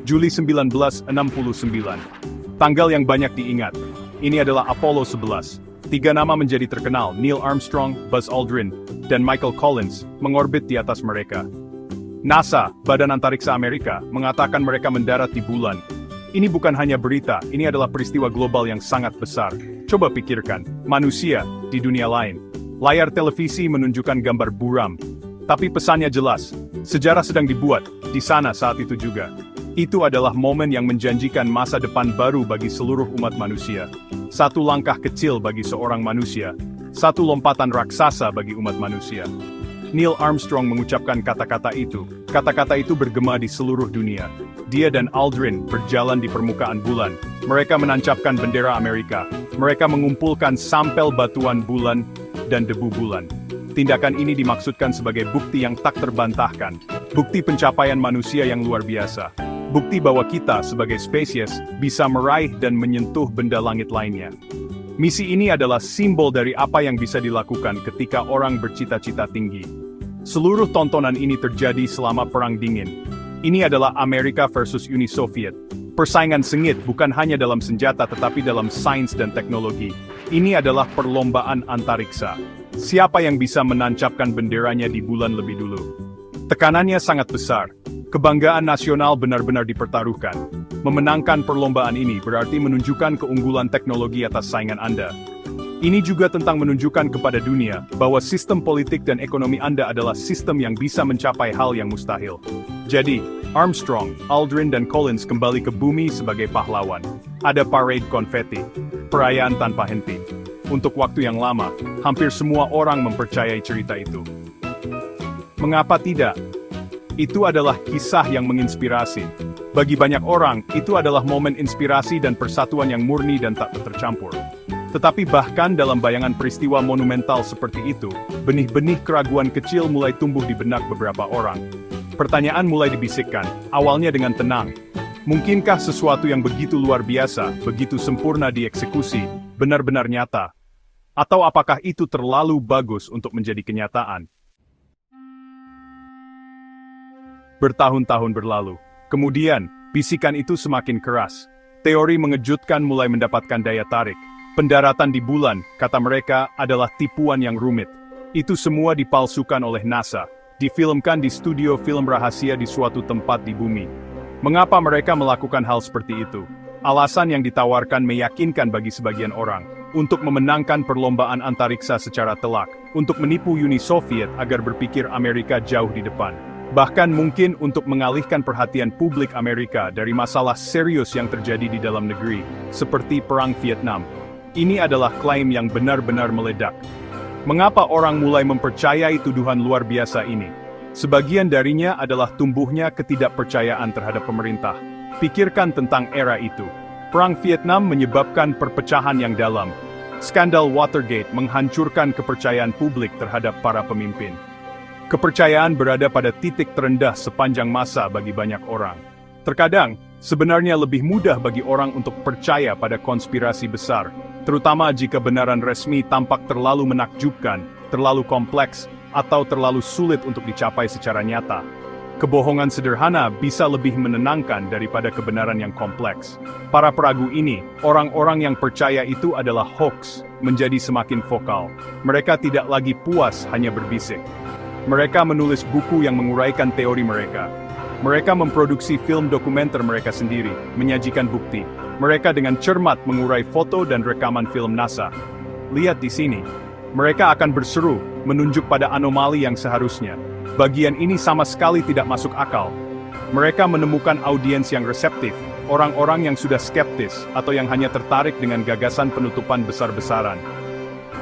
Juli 1969. Tanggal yang banyak diingat. Ini adalah Apollo 11. 3 nama menjadi terkenal, Neil Armstrong, Buzz Aldrin, dan Michael Collins, mengorbit di atas mereka. NASA, Badan Antariksa Amerika, mengatakan mereka mendarat di bulan. Ini bukan hanya berita, ini adalah peristiwa global yang sangat besar. Coba pikirkan, manusia di dunia lain. Layar televisi menunjukkan gambar buram. Tapi pesannya jelas, sejarah sedang dibuat, di sana saat itu juga. Itu adalah momen yang menjanjikan masa depan baru bagi seluruh umat manusia. Satu langkah kecil bagi seorang manusia, satu lompatan raksasa bagi umat manusia. Neil Armstrong mengucapkan kata-kata itu. Kata-kata itu bergema di seluruh dunia. Dia dan Aldrin berjalan di permukaan bulan. Mereka menancapkan bendera Amerika. Mereka mengumpulkan sampel batuan bulan dan debu bulan. Tindakan ini dimaksudkan sebagai bukti yang tak terbantahkan. Bukti pencapaian manusia yang luar biasa. Bukti bahwa kita sebagai spesies bisa meraih dan menyentuh benda langit lainnya. Misi ini adalah simbol dari apa yang bisa dilakukan ketika orang bercita-cita tinggi. Seluruh tontonan ini terjadi selama Perang Dingin. Ini adalah Amerika versus Uni Soviet. Persaingan sengit bukan hanya dalam senjata tetapi dalam sains dan teknologi. Ini adalah perlombaan antariksa. Siapa yang bisa menancapkan benderanya di bulan lebih dulu? Tekanannya sangat besar. Kebanggaan nasional benar-benar dipertaruhkan. Memenangkan perlombaan ini berarti menunjukkan keunggulan teknologi atas saingan Anda. Ini juga tentang menunjukkan kepada dunia bahwa sistem politik dan ekonomi Anda adalah sistem yang bisa mencapai hal yang mustahil. Jadi, Armstrong, Aldrin dan Collins kembali ke bumi sebagai pahlawan. Ada parade konfeti, perayaan tanpa henti. Untuk waktu yang lama, hampir semua orang mempercayai cerita itu. Mengapa tidak? Itu adalah kisah yang menginspirasi. Bagi banyak orang, itu adalah momen inspirasi dan persatuan yang murni dan tak tercampur. Tetapi bahkan dalam bayangan peristiwa monumental seperti itu, benih-benih keraguan kecil mulai tumbuh di benak beberapa orang. Pertanyaan mulai dibisikkan, awalnya dengan tenang. Mungkinkah sesuatu yang begitu luar biasa, begitu sempurna dieksekusi, benar-benar nyata? Atau apakah itu terlalu bagus untuk menjadi kenyataan? Bertahun-tahun berlalu. Kemudian, bisikan itu semakin keras. Teori mengejutkan mulai mendapatkan daya tarik. Pendaratan di bulan, kata mereka, adalah tipuan yang rumit. Itu semua dipalsukan oleh NASA, difilmkan di studio film rahasia di suatu tempat di bumi. Mengapa mereka melakukan hal seperti itu? Alasan yang ditawarkan meyakinkan bagi sebagian orang, untuk memenangkan perlombaan antariksa secara telak, untuk menipu Uni Soviet agar berpikir Amerika jauh di depan. Bahkan mungkin untuk mengalihkan perhatian publik Amerika dari masalah serius yang terjadi di dalam negeri, seperti Perang Vietnam. Ini adalah klaim yang benar-benar meledak. Mengapa orang mulai mempercayai tuduhan luar biasa ini? Sebagian darinya adalah tumbuhnya ketidakpercayaan terhadap pemerintah. Pikirkan tentang era itu. Perang Vietnam menyebabkan perpecahan yang dalam. Skandal Watergate menghancurkan kepercayaan publik terhadap para pemimpin. Kepercayaan berada pada titik terendah sepanjang masa bagi banyak orang. Terkadang, sebenarnya lebih mudah bagi orang untuk percaya pada konspirasi besar, terutama jika kebenaran resmi tampak terlalu menakjubkan, terlalu kompleks, atau terlalu sulit untuk dicapai secara nyata. Kebohongan sederhana bisa lebih menenangkan daripada kebenaran yang kompleks. Para peragu ini, orang-orang yang percaya itu adalah hoax, menjadi semakin vokal. Mereka tidak lagi puas hanya berbisik. Mereka menulis buku yang menguraikan teori mereka. Mereka memproduksi film dokumenter mereka sendiri, menyajikan bukti. Mereka dengan cermat mengurai foto dan rekaman film NASA. Lihat di sini. Mereka akan berseru, menunjuk pada anomali yang seharusnya. Bagian ini sama sekali tidak masuk akal. Mereka menemukan audiens yang reseptif, orang-orang yang sudah skeptis, atau yang hanya tertarik dengan gagasan penutupan besar-besaran.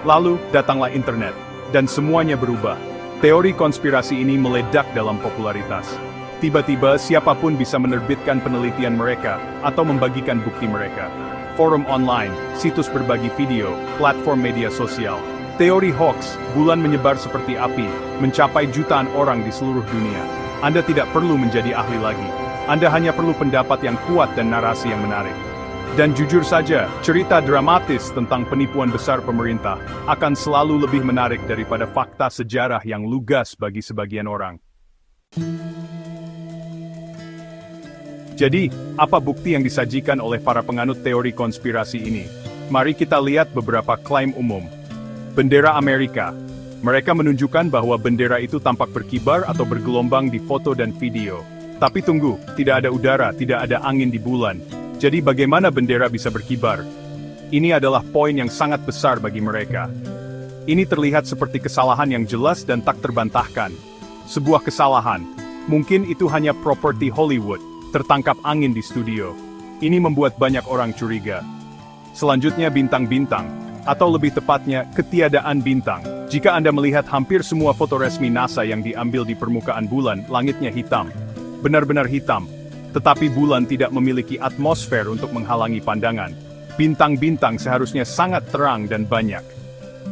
Lalu, datanglah internet, dan semuanya berubah. Teori konspirasi ini meledak dalam popularitas. Tiba-tiba siapapun bisa menerbitkan penelitian mereka, atau membagikan bukti mereka. Forum online, situs berbagi video, platform media sosial. Teori hoax, bulan menyebar seperti api, mencapai jutaan orang di seluruh dunia. Anda tidak perlu menjadi ahli lagi. Anda hanya perlu pendapat yang kuat dan narasi yang menarik. Dan jujur saja, cerita dramatis tentang penipuan besar pemerintah akan selalu lebih menarik daripada fakta sejarah yang lugas bagi sebagian orang. Jadi, apa bukti yang disajikan oleh para penganut teori konspirasi ini? Mari kita lihat beberapa klaim umum. Bendera Amerika. Mereka menunjukkan bahwa bendera itu tampak berkibar atau bergelombang di foto dan video. Tapi tunggu, tidak ada udara, tidak ada angin di bulan. Jadi bagaimana bendera bisa berkibar? Ini adalah poin yang sangat besar bagi mereka. Ini terlihat seperti kesalahan yang jelas dan tak terbantahkan. Sebuah kesalahan. Mungkin itu hanya properti Hollywood, tertangkap angin di studio. Ini membuat banyak orang curiga. Selanjutnya bintang-bintang, atau lebih tepatnya, ketiadaan bintang. Jika Anda melihat hampir semua foto resmi NASA yang diambil di permukaan bulan, langitnya hitam. Benar-benar hitam. Tetapi bulan tidak memiliki atmosfer untuk menghalangi pandangan. Bintang-bintang seharusnya sangat terang dan banyak.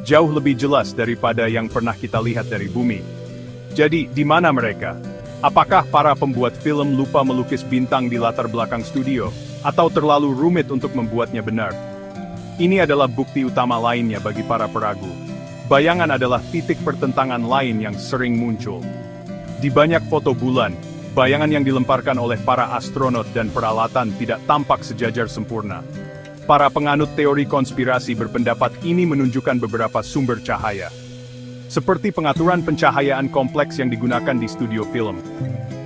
Jauh lebih jelas daripada yang pernah kita lihat dari bumi. Jadi, di mana mereka? Apakah para pembuat film lupa melukis bintang di latar belakang studio? Atau terlalu rumit untuk membuatnya benar? Ini adalah bukti utama lainnya bagi para peragu. Bayangan adalah titik pertentangan lain yang sering muncul. Di banyak foto bulan, bayangan yang dilemparkan oleh para astronot dan peralatan tidak tampak sejajar sempurna. Para penganut teori konspirasi berpendapat ini menunjukkan beberapa sumber cahaya. Seperti pengaturan pencahayaan kompleks yang digunakan di studio film.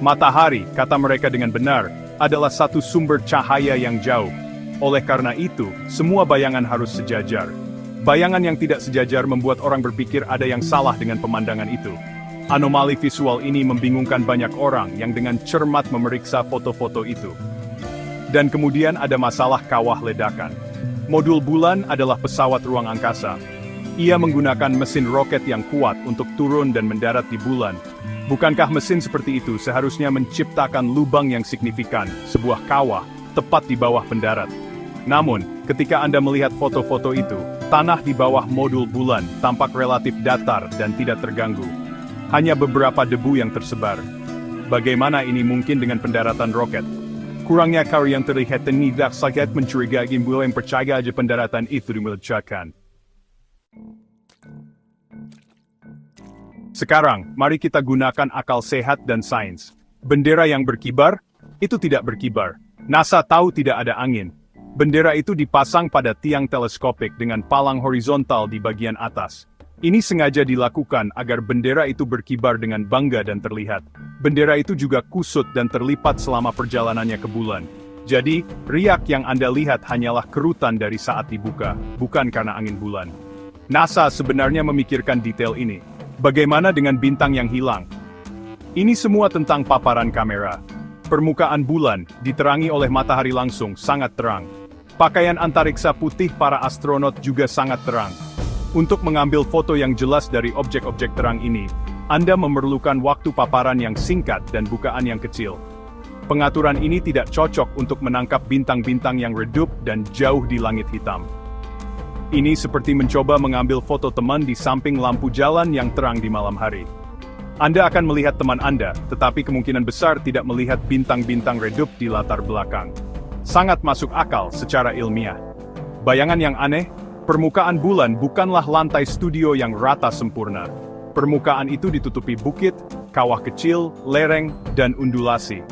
Matahari, kata mereka dengan benar, adalah satu sumber cahaya yang jauh. Oleh karena itu, semua bayangan harus sejajar. Bayangan yang tidak sejajar membuat orang berpikir ada yang salah dengan pemandangan itu. Anomali visual ini membingungkan banyak orang yang dengan cermat memeriksa foto-foto itu. Dan kemudian ada masalah kawah ledakan. Modul bulan adalah pesawat ruang angkasa. Ia menggunakan mesin roket yang kuat untuk turun dan mendarat di bulan. Bukankah mesin seperti itu seharusnya menciptakan lubang yang signifikan, sebuah kawah, tepat di bawah pendarat? Namun, ketika Anda melihat foto-foto itu, tanah di bawah modul bulan tampak relatif datar dan tidak terganggu. Hanya beberapa debu yang tersebar. Bagaimana ini mungkin dengan pendaratan roket? Kurangnya karya yang terlihat tidak sangat mencurigai yang percaya aja pendaratan itu dimelecehkan. Sekarang, mari kita gunakan akal sehat dan sains. Bendera yang berkibar, itu tidak berkibar. NASA tahu tidak ada angin. Bendera itu dipasang pada tiang teleskopik dengan palang horizontal di bagian atas. Ini sengaja dilakukan agar bendera itu berkibar dengan bangga dan terlihat. Bendera itu juga kusut dan terlipat selama perjalanannya ke bulan. Jadi, riak yang Anda lihat hanyalah kerutan dari saat dibuka, bukan karena angin bulan. NASA sebenarnya memikirkan detail ini. Bagaimana dengan bintang yang hilang? Ini semua tentang paparan kamera. Permukaan bulan, diterangi oleh matahari langsung, sangat terang. Pakaian antariksa putih para astronot juga sangat terang. Untuk mengambil foto yang jelas dari objek-objek terang ini, Anda memerlukan waktu paparan yang singkat dan bukaan yang kecil. Pengaturan ini tidak cocok untuk menangkap bintang-bintang yang redup dan jauh di langit hitam. Ini seperti mencoba mengambil foto teman di samping lampu jalan yang terang di malam hari. Anda akan melihat teman Anda, tetapi kemungkinan besar tidak melihat bintang-bintang redup di latar belakang. Sangat masuk akal secara ilmiah. Bayangan yang aneh? Permukaan bulan bukanlah lantai studio yang rata sempurna. Permukaan itu ditutupi bukit, kawah kecil, lereng, dan undulasi.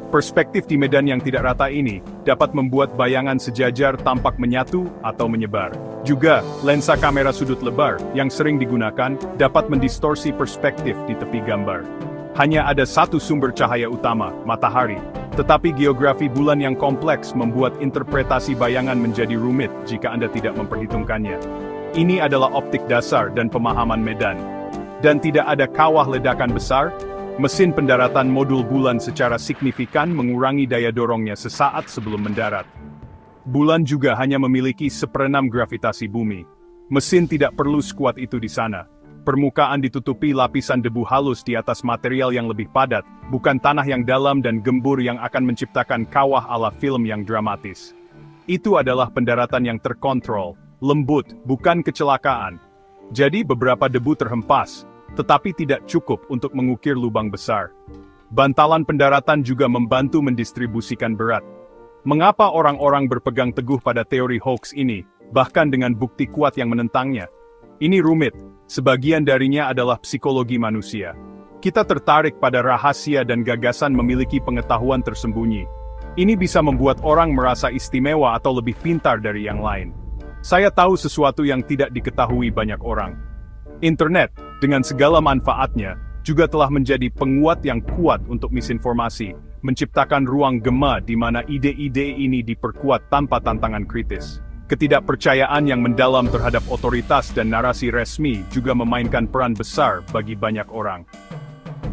Perspektif di medan yang tidak rata ini dapat membuat bayangan sejajar tampak menyatu atau menyebar. Juga, lensa kamera sudut lebar yang sering digunakan dapat mendistorsi perspektif di tepi gambar. Hanya ada satu sumber cahaya utama, matahari. Tetapi geografi bulan yang kompleks membuat interpretasi bayangan menjadi rumit jika Anda tidak memperhitungkannya. Ini adalah optik dasar dan pemahaman medan. Dan tidak ada kawah ledakan besar, mesin pendaratan modul bulan secara signifikan mengurangi daya dorongnya sesaat sebelum mendarat. Bulan juga hanya memiliki 1/6 gravitasi bumi. Mesin tidak perlu sekuat itu di sana. Permukaan ditutupi lapisan debu halus di atas material yang lebih padat, bukan tanah yang dalam dan gembur yang akan menciptakan kawah ala film yang dramatis. Itu adalah pendaratan yang terkontrol, lembut, bukan kecelakaan. Jadi beberapa debu terhempas, tetapi tidak cukup untuk mengukir lubang besar. Bantalan pendaratan juga membantu mendistribusikan berat. Mengapa orang-orang berpegang teguh pada teori hoax ini, bahkan dengan bukti kuat yang menentangnya? Ini rumit. Sebagian darinya adalah psikologi manusia. Kita tertarik pada rahasia dan gagasan memiliki pengetahuan tersembunyi. Ini bisa membuat orang merasa istimewa atau lebih pintar dari yang lain. Saya tahu sesuatu yang tidak diketahui banyak orang. Internet, dengan segala manfaatnya, juga telah menjadi penguat yang kuat untuk misinformasi, menciptakan ruang gema di mana ide-ide ini diperkuat tanpa tantangan kritis. Ketidakpercayaan yang mendalam terhadap otoritas dan narasi resmi juga memainkan peran besar bagi banyak orang.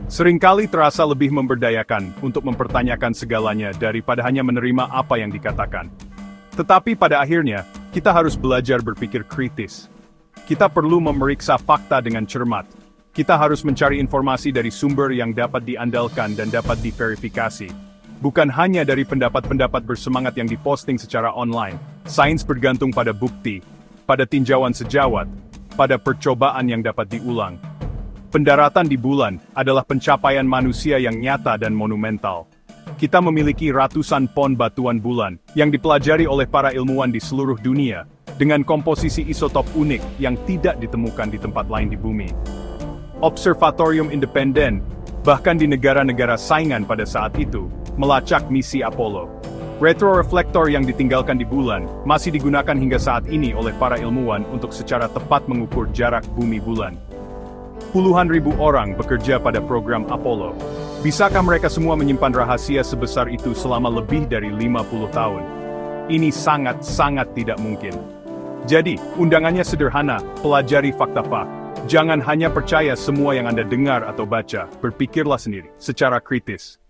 Seringkali terasa lebih memberdayakan untuk mempertanyakan segalanya daripada hanya menerima apa yang dikatakan. Tetapi pada akhirnya, kita harus belajar berpikir kritis. Kita perlu memeriksa fakta dengan cermat. Kita harus mencari informasi dari sumber yang dapat diandalkan dan dapat diverifikasi. Bukan hanya dari pendapat-pendapat bersemangat yang diposting secara online. Sains bergantung pada bukti, pada tinjauan sejawat, pada percobaan yang dapat diulang. Pendaratan di bulan adalah pencapaian manusia yang nyata dan monumental. Kita memiliki ratusan pon batuan bulan yang dipelajari oleh para ilmuwan di seluruh dunia dengan komposisi isotop unik yang tidak ditemukan di tempat lain di bumi. Observatorium independen, bahkan di negara-negara saingan pada saat itu, melacak misi Apollo. Retroreflektor yang ditinggalkan di bulan masih digunakan hingga saat ini oleh para ilmuwan untuk secara tepat mengukur jarak bumi bulan. Puluhan ribu orang bekerja pada program Apollo. Bisakah mereka semua menyimpan rahasia sebesar itu selama lebih dari 50 tahun? Ini sangat-sangat tidak mungkin. Jadi, undangannya sederhana, pelajari fakta-fakta. Jangan hanya percaya semua yang Anda dengar atau baca, berpikirlah sendiri, secara kritis.